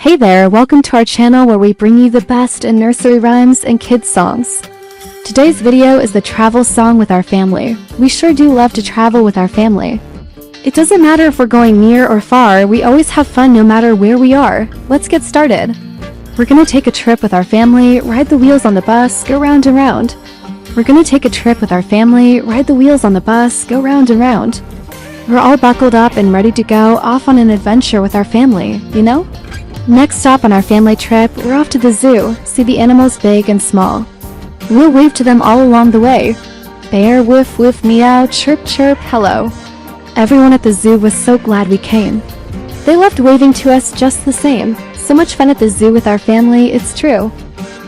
Hey there, welcome to our channel where we bring you the best in nursery rhymes and kids songs. Today's video is the travel song with our family. We sure do love to travel with our family. It doesn't matter if we're going near or far, we always have fun no matter where we are. Let's get started. We're gonna take a trip with our family, ride the wheels on the bus, go round and round. We're gonna take a trip with our family, ride the wheels on the bus, go round and round. We're all buckled up and ready to go off on an adventure with our family, you know? Next stop on our family trip, we're off to the zoo, see the animals big and small. We'll wave to them all along the way. Bear, woof, woof, meow, chirp, chirp, hello. Everyone at the zoo was so glad we came. They loved waving to us just the same. So much fun at the zoo with our family, it's true.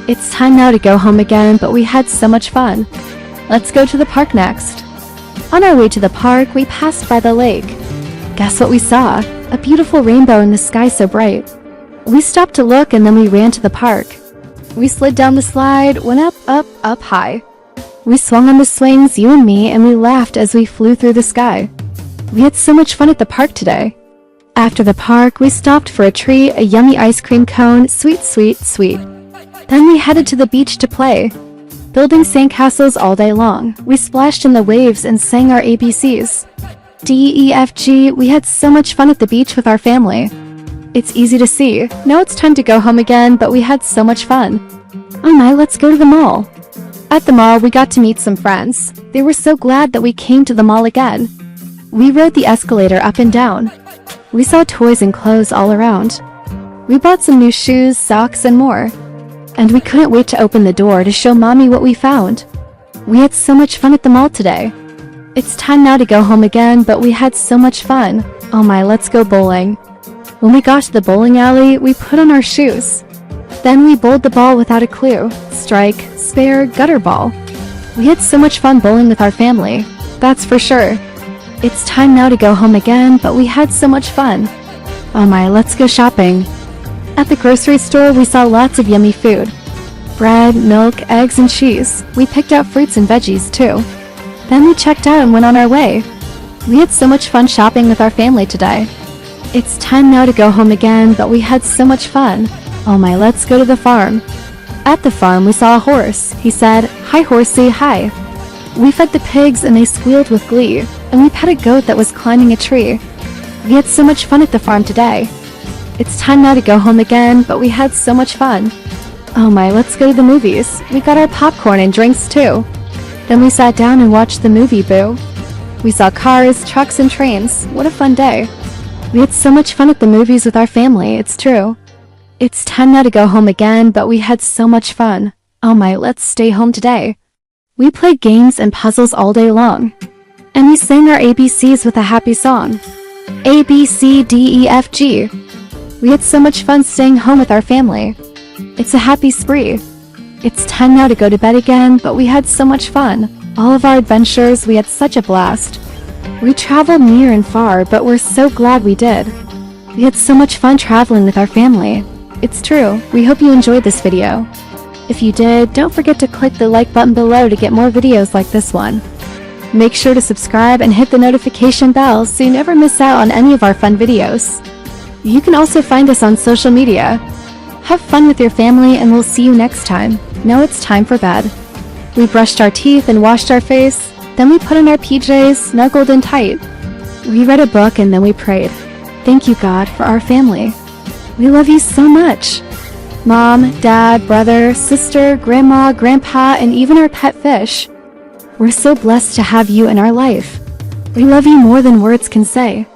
It's time now to go home again, but we had so much fun. Let's go to the park next. On our way to the park, we passed by the lake. Guess what we saw? A beautiful rainbow in the sky so bright. We stopped to look and then we ran to the park. We slid down the slide, went up, up, up high. We swung on the swings, you and me, and we laughed as we flew through the sky. We had so much fun at the park today. After the park, we stopped for a treat, a yummy ice cream cone, sweet, sweet, sweet. Then we headed to the beach to play. Building sandcastles all day long, we splashed in the waves and sang our ABCs. D, E, F, G, we had so much fun at the beach with our family. It's easy to see. Now it's time to go home again, but we had so much fun. Oh my, let's go to the mall. At the mall, we got to meet some friends. They were so glad that we came to the mall again. We rode the escalator up and down. We saw toys and clothes all around. We bought some new shoes, socks, and more. And we couldn't wait to open the door to show Mommy what we found. We had so much fun at the mall today. It's time now to go home again, but we had so much fun. Oh my, let's go bowling. When we got to the bowling alley, we put on our shoes. Then we bowled the ball without a clue. Strike, spare, gutter ball. We had so much fun bowling with our family. That's for sure. It's time now to go home again, but we had so much fun. Oh my, let's go shopping. At the grocery store, we saw lots of yummy food. Bread, milk, eggs, and cheese. We picked out fruits and veggies, too. Then we checked out and went on our way. We had so much fun shopping with our family today. It's time now to go home again, but we had so much fun. Oh my, let's go to the farm. At the farm, we saw a horse. He said, "Hi, horsey, hi." We fed the pigs and they squealed with glee, and we pet a goat that was climbing a tree. We had so much fun at the farm today. It's time now to go home again, but we had so much fun. Oh my, let's go to the movies. We got our popcorn and drinks too. Then we sat down and watched the movie, boo. We saw cars, trucks, and trains. What a fun day. We had so much fun at the movies with our family, it's true. It's time now to go home again, but we had so much fun. Oh my, let's stay home today. We played games and puzzles all day long. And we sang our ABCs with a happy song. A, B, C, D, E, F, G. We had so much fun staying home with our family. It's a happy spree. It's time now to go to bed again, but we had so much fun. All of our adventures, we had such a blast. We traveled near and far, but we're so glad we did. We had so much fun traveling with our family. It's true. We hope you enjoyed this video. If you did, don't forget to click the like button below to get more videos like this one. Make sure to subscribe and hit the notification bell so you never miss out on any of our fun videos. You can also find us on social media. Have fun with your family and we'll see you next time. Now it's time for bed. We brushed our teeth and washed our face. Then we put on our PJs, snuggled in tight. We read a book and then we prayed. Thank you, God, for our family. We love you so much. Mom, Dad, brother, sister, grandma, grandpa, and even our pet fish. We're so blessed to have you in our life. We love you more than words can say.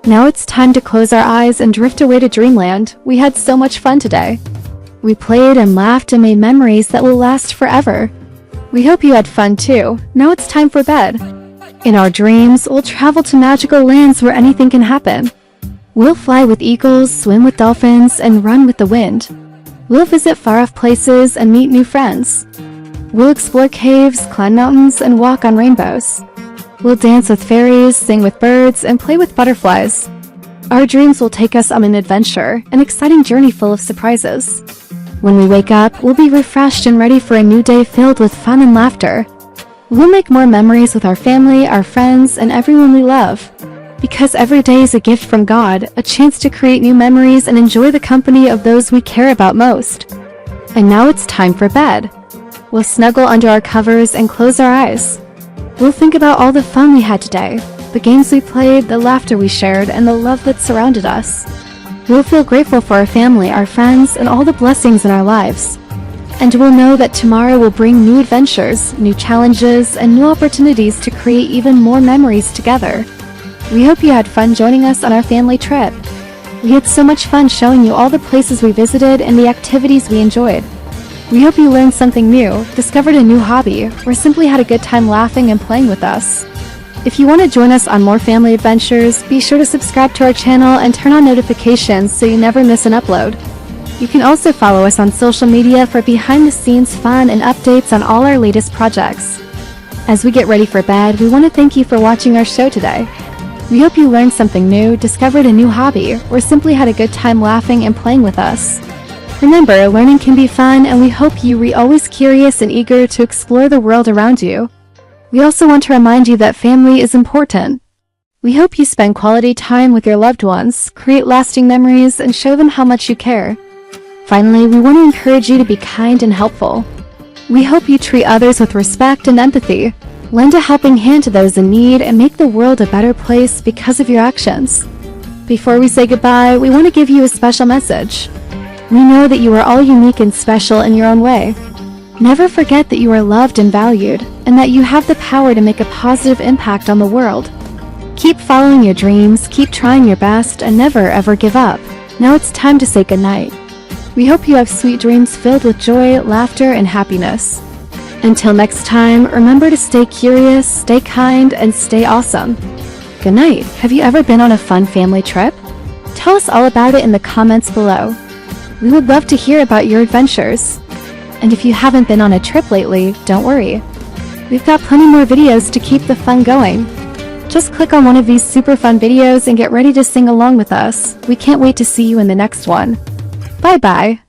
Now it's time to close our eyes and drift away to dreamland. We had so much fun today. We played and laughed and made memories that will last forever. We hope you had fun too. Now it's time for bed. In our dreams, we'll travel to magical lands where anything can happen. We'll fly with eagles, swim with dolphins, and run with the wind. We'll visit far-off places and meet new friends. We'll explore caves, climb mountains, and walk on rainbows. We'll dance with fairies, sing with birds, and play with butterflies. Our dreams will take us on an adventure, an exciting journey full of surprises. When we wake up, we'll be refreshed and ready for a new day filled with fun and laughter. We'll make more memories with our family, our friends, and everyone we love. Because every day is a gift from God, a chance to create new memories and enjoy the company of those we care about most. And now it's time for bed. We'll snuggle under our covers and close our eyes. We'll think about all the fun we had today, the games we played, the laughter we shared, and the love that surrounded us. We'll feel grateful for our family, our friends, and all the blessings in our lives. And we'll know that tomorrow will bring new adventures, new challenges, and new opportunities to create even more memories together. We hope you had fun joining us on our family trip. We had so much fun showing you all the places we visited and the activities we enjoyed. We hope you learned something new, discovered a new hobby, or simply had a good time laughing and playing with us. If you want to join us on more family adventures, be sure to subscribe to our channel and turn on notifications so you never miss an upload. You can also follow us on social media for behind-the-scenes fun and updates on all our latest projects. As we get ready for bed, we want to thank you for watching our show today. We hope you learned something new, discovered a new hobby, or simply had a good time laughing and playing with us. Remember, learning can be fun, and we hope you are always curious and eager to explore the world around you. We also want to remind you that family is important. We hope you spend quality time with your loved ones, create lasting memories, and show them how much you care. Finally, we want to encourage you to be kind and helpful. We hope you treat others with respect and empathy, lend a helping hand to those in need, and make the world a better place because of your actions. Before we say goodbye, we want to give you a special message. We know that you are all unique and special in your own way. Never forget that you are loved and valued, and that you have the power to make a positive impact on the world. Keep following your dreams, keep trying your best, and never ever give up. Now it's time to say goodnight. We hope you have sweet dreams filled with joy, laughter, and happiness. Until next time, remember to stay curious, stay kind, and stay awesome. Good night. Have you ever been on a fun family trip? Tell us all about it in the comments below. We would love to hear about your adventures. And if you haven't been on a trip lately, don't worry. We've got plenty more videos to keep the fun going. Just click on one of these super fun videos and get ready to sing along with us. We can't wait to see you in the next one. Bye-bye.